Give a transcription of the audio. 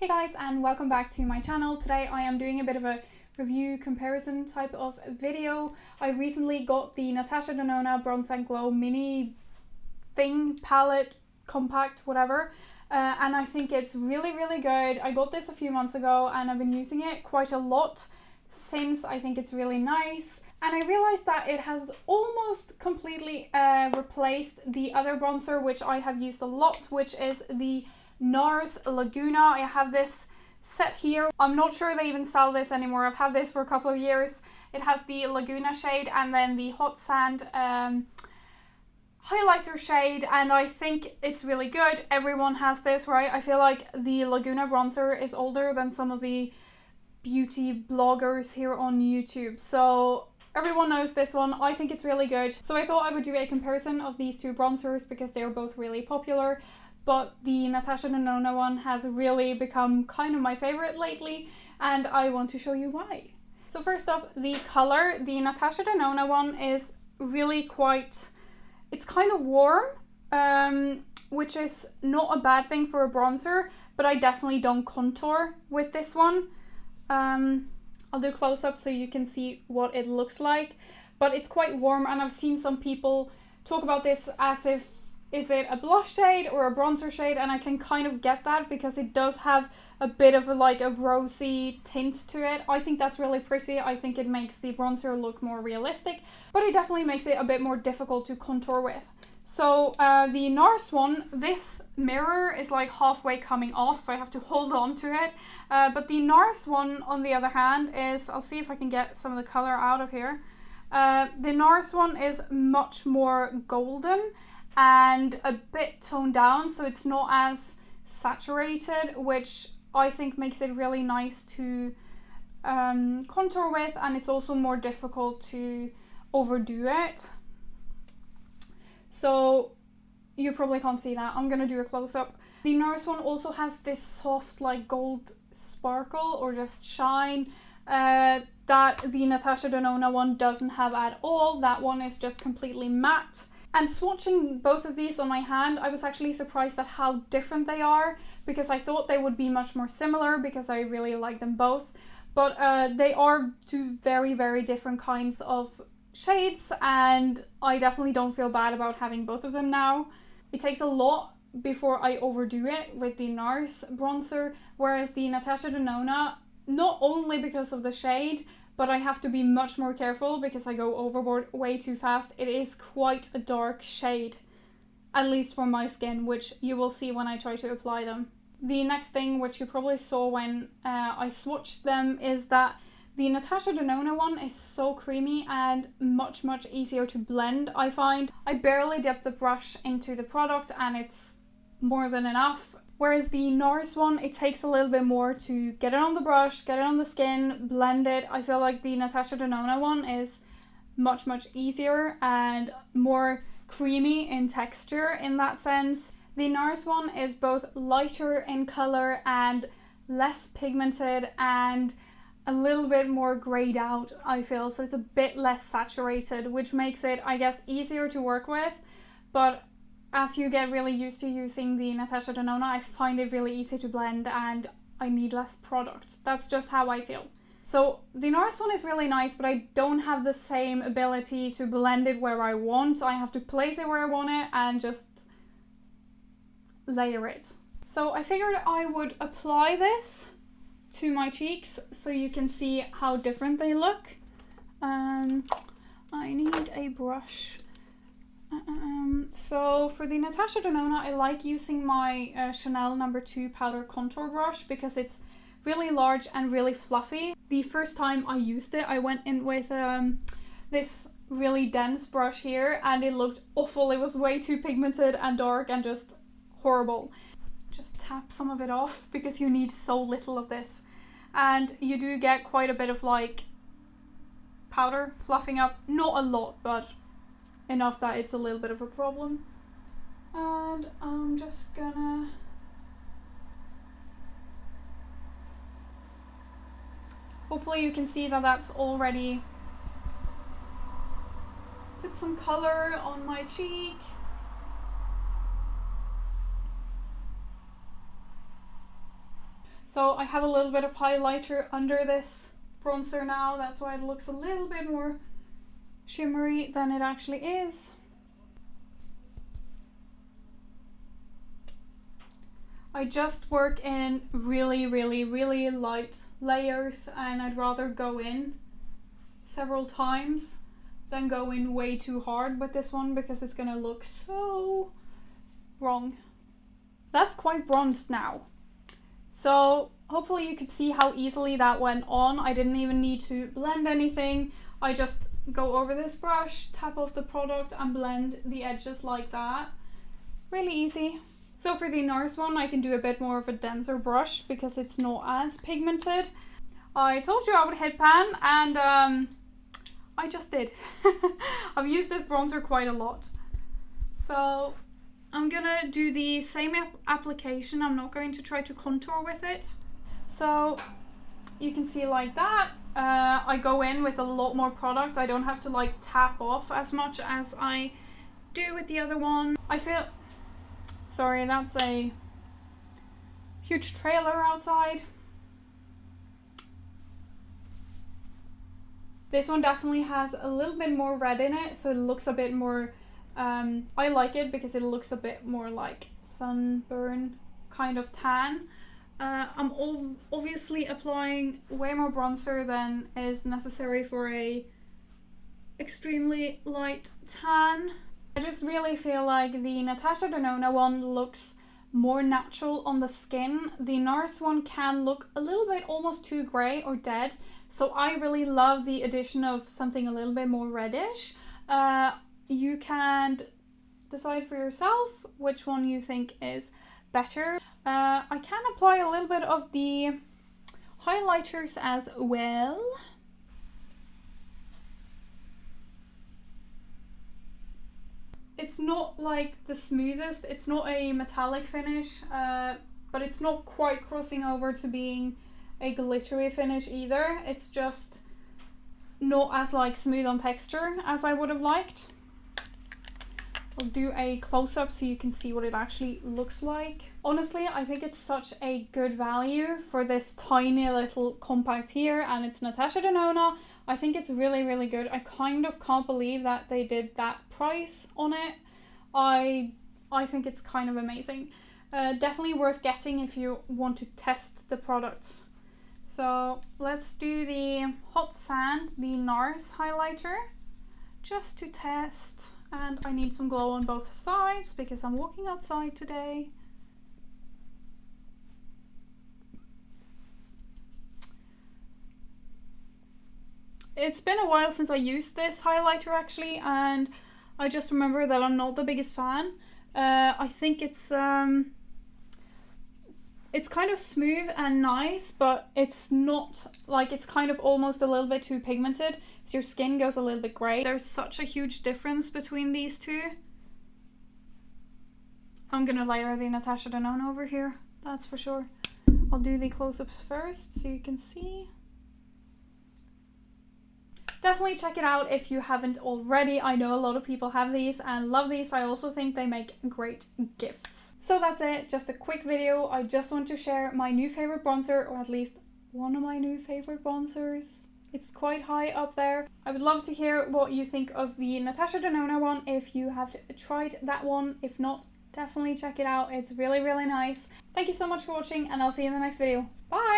Hey guys, and welcome back to my channel. Today I am doing a bit of a review comparison type of video. I recently got the Natasha Denona Bronze and Glow mini thing, palette, compact, whatever. And I think it's really good. I got this a few months ago and I've been using it quite a lot since. I think it's really nice. And I realized that it has almost completely replaced the other bronzer which I have used a lot, which is the Nars Laguna. I have this set here. I'm not sure they even sell this anymore. I've had this for a couple of years. It has the Laguna shade and then the Hot Sand highlighter shade, and I think it's really good. Everyone has this, right? I feel like the Laguna bronzer is older than some of the beauty bloggers here on YouTube, so everyone knows this one. I think it's really good. So I thought I would do a comparison of these two bronzers because they're both really popular. But the Natasha Denona one has really become kind of my favorite lately, and I want to show you why. So first off, the color. The Natasha Denona one is really quite, it's kind of warm, which is not a bad thing for a bronzer, but I definitely don't contour with this one. I'll do close-up so you can see what it looks like, but it's quite warm, and I've seen some people talk about this as if, is it a blush shade or a bronzer shade? And I can kind of get that because it does have a bit of a rosy tint to it. I think that's really pretty. I think it makes the bronzer look more realistic, but it definitely makes it a bit more difficult to contour with. So the Nars one, this mirror is like halfway coming off, so I have to hold on to it. But the Nars one, on the other hand, is, I'll see if I can get some of the color out of here. The Nars one is much more golden and a bit toned down, so it's not as saturated, which I think makes it really nice to contour with, and it's also more difficult to overdo it. So you probably can't see that. I'm gonna do a close-up. The Nars one also has this soft gold sparkle or just shine that the Natasha Denona one doesn't have at all. That one is just completely matte. And swatching both of these on my hand, I was actually surprised at how different they are, because I thought they would be much more similar because I really like them both. But they are two very different kinds of shades, and I definitely don't feel bad about having both of them now. It takes a lot before I overdo it with the Nars bronzer, whereas the Natasha Denona, not only because of the shade, but I have to be much more careful because I go overboard way too fast. It is quite a dark shade, at least for my skin, which you will see when I try to apply them. The next thing, which you probably saw when I swatched them, is that the Natasha Denona one is so creamy and much easier to blend, I find. I barely dip the brush into the product and it's more than enough. Whereas the Nars one, it takes a little bit more to get it on the brush, get it on the skin, blend it. I feel like the Natasha Denona one is much easier and more creamy in texture in that sense. The Nars one is both lighter in color and less pigmented and a little bit more grayed out, I feel. So it's a bit less saturated, which makes it, I guess, easier to work with. But as you get really used to using the Natasha Denona, I find it really easy to blend and I need less product. That's just how I feel. So the Nars one is really nice, but I don't have the same ability to blend it where I want. I have to place it where I want it and just layer it. So I figured I would apply this to my cheeks so you can see how different they look. I need a brush. So for the Natasha Denona, I like using my Chanel No. 2 powder contour brush because it's really large and really fluffy. The first time I used it, I went in with this really dense brush here and it looked awful. It was way too pigmented and dark and just horrible. Just tap some of it off because you need so little of this. And you do get quite a bit of powder fluffing up. Not a lot, but enough that it's a little bit of a problem. And I'm just gonna hopefully you can see that that's already put some color on my cheek. So I have a little bit of highlighter under this bronzer now. That's why it looks a little bit more shimmery than it actually is. I just work in really light layers, and I'd rather go in several times than go in way too hard with this one, because it's gonna look so wrong. That's quite bronzed now. So hopefully you could see how easily that went on. I didn't even need to blend anything. I just go over this brush, tap off the product and blend the edges like that. Really easy. So for the Nars one, I can do a bit more of a denser brush because it's not as pigmented. I told you I would hit pan, and I just did. I've used this bronzer quite a lot. So I'm gonna do the same application. I'm not going to try to contour with it. So you can see like that. I go in with a lot more product. I don't have to like tap off as much as I do with the other one. I feel... Sorry, that's a huge trailer outside. This one definitely has a little bit more red in it, so it looks a bit more... I like it because it looks a bit more like sunburn kind of tan. I'm obviously applying way more bronzer than is necessary for a extremely light tan. I just really feel like the Natasha Denona one looks more natural on the skin. The Nars one can look a little bit almost too grey or dead, so I really love the addition of something a little bit more reddish. You can decide for yourself which one you think is better. I can apply a little bit of the highlighters as well. It's not like the smoothest, it's not a metallic finish, but it's not quite crossing over to being a glittery finish either. It's just not as like smooth on texture as I would have liked. I'll do a close-up so you can see what it actually looks like. Honestly, I think it's such a good value for this tiny little compact here, and it's Natasha Denona. I think it's really good. I kind of can't believe that they did that price on it. I think it's kind of amazing. Definitely worth getting if you want to test the products. So let's do the Hot Sand, the Nars Highlighter, just to test. And I need some glow on both sides because I'm walking outside today. It's been a while since I used this highlighter actually, and I just remember that I'm not the biggest fan. I think it's kind of smooth and nice, but it's not like, it's kind of almost a little bit too pigmented, so your skin goes a little bit grey. There's such a huge difference between these two. I'm gonna layer the Natasha Denona over here, that's for sure. I'll do the close-ups first so you can see. Definitely check it out if you haven't already. I know a lot of people have these and love these. I also think they make great gifts. So that's it, just a quick video. I just want to share my new favorite bronzer, or at least one of my new favorite bronzers. It's quite high up there. I would love to hear what you think of the Natasha Denona one if you have tried that one. If not, definitely check it out. It's really nice. Thank you so much for watching, and I'll see you in the next video. Bye!